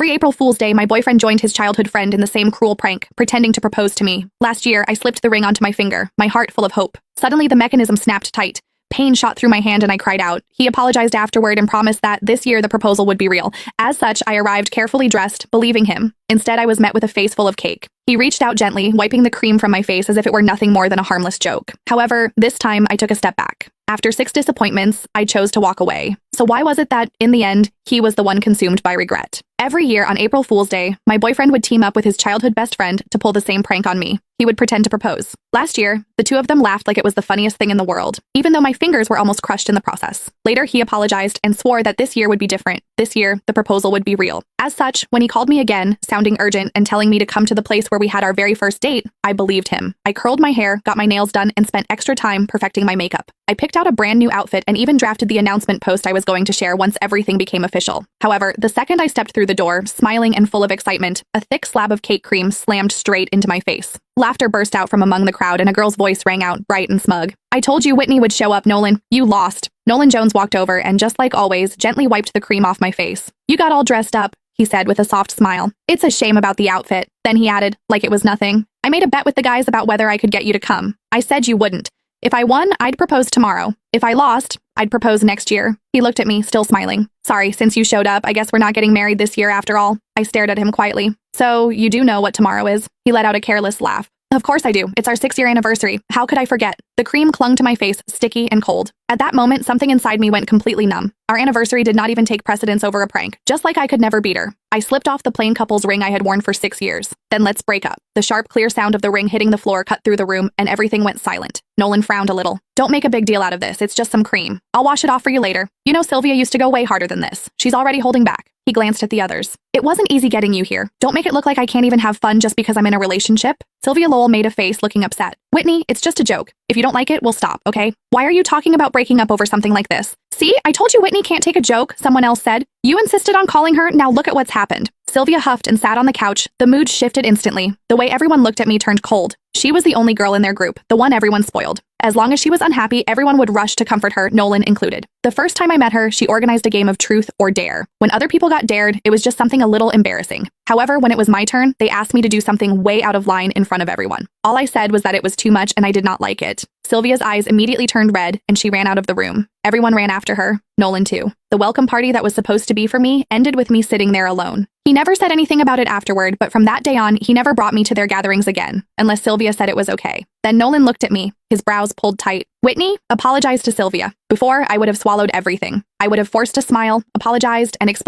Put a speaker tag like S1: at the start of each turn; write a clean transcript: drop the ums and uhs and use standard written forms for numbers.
S1: Every April Fool's Day, my boyfriend joined his childhood friend in the same cruel prank, pretending to propose to me. Last year, I slipped the ring onto my finger, my heart full of hope. Suddenly, the mechanism snapped tight. Pain shot through my hand and I cried out. He apologized afterward and promised that this year the proposal would be real. As such, I arrived carefully dressed, believing him. Instead, I was met with a face full of cake. He reached out gently, wiping the cream from my face as if it were nothing more than a harmless joke. However, this time I took a step back. After 6 disappointments, I chose to walk away. So why was it that, in the end, he was the one consumed by regret? Every year on April Fool's Day, my boyfriend would team up with his childhood best friend to pull the same prank on me. He would pretend to propose. Last year, the two of them laughed like it was the funniest thing in the world, even though my fingers were almost crushed in the process. Later, he apologized and swore that this year would be different. This year, the proposal would be real. As such, when he called me again, sounding urgent and telling me to come to the place where we had our very first date, I believed him. I curled my hair, got my nails done, and spent extra time perfecting my makeup. I picked out a brand new outfit and even drafted the announcement post I was going to share once everything became official. However, the second I stepped through the door, smiling and full of excitement, a thick slab of cake cream slammed straight into my face. Laughter burst out from among the crowd and a girl's voice rang out, bright and smug. "I told you Whitney would show up, Nolan. You lost." Nolan Jones walked over and, just like always, gently wiped the cream off my face. "You got all dressed up," he said with a soft smile. "It's a shame about the outfit." Then he added, like it was nothing, "I made a bet with the guys about whether I could get you to come. I said you wouldn't. If I won, I'd propose tomorrow. If I lost, I'd propose next year." He looked at me, still smiling. "Sorry, since you showed up, I guess we're not getting married this year after all." I stared at him quietly. "So, you do know what tomorrow is?" He let out a careless laugh. "Of course I do. It's our 6-year anniversary. How could I forget?" The cream clung to my face, sticky and cold. At that moment, something inside me went completely numb. Our anniversary did not even take precedence over a prank, just like I could never beat her. I slipped off the plain couple's ring I had worn for 6 years. "Then let's break up." The sharp, clear sound of the ring hitting the floor cut through the room, and everything went silent. Nolan frowned a little. "Don't make a big deal out of this. It's just some cream. I'll wash it off for you later. You know Sylvia used to go way harder than this. She's already holding back." He glanced at the others. "It wasn't easy getting you here. Don't make it look like I can't even have fun just because I'm in a relationship." Sylvia Lowell made a face, looking upset. "Whitney, it's just a joke. If you don't like it, we'll stop, okay? Why are you talking about breaking up over something like this?" "See, I told you Whitney can't take a joke," someone else said. "You insisted on calling her, now look at what's happened." Sylvia huffed and sat on the couch. The mood shifted instantly. The way everyone looked at me turned cold. She was the only girl in their group, the one everyone spoiled. As long as she was unhappy, everyone would rush to comfort her, Nolan included. The first time I met her, she organized a game of truth or dare. When other people got dared, it was just something a little embarrassing. However, when it was my turn, they asked me to do something way out of line in front of everyone. All I said was that it was too much and I did not like it. Sylvia's eyes immediately turned red and she ran out of the room. Everyone ran after her, Nolan too. The welcome party that was supposed to be for me ended with me sitting there alone. He never said anything about it afterward, but from that day on, he never brought me to their gatherings again, unless Sylvia said it was okay. Then Nolan looked at me, his brows pulled tight. "Whitney, apologize to Sylvia." Before, I would have swallowed everything. I would have forced a smile, apologized, and explained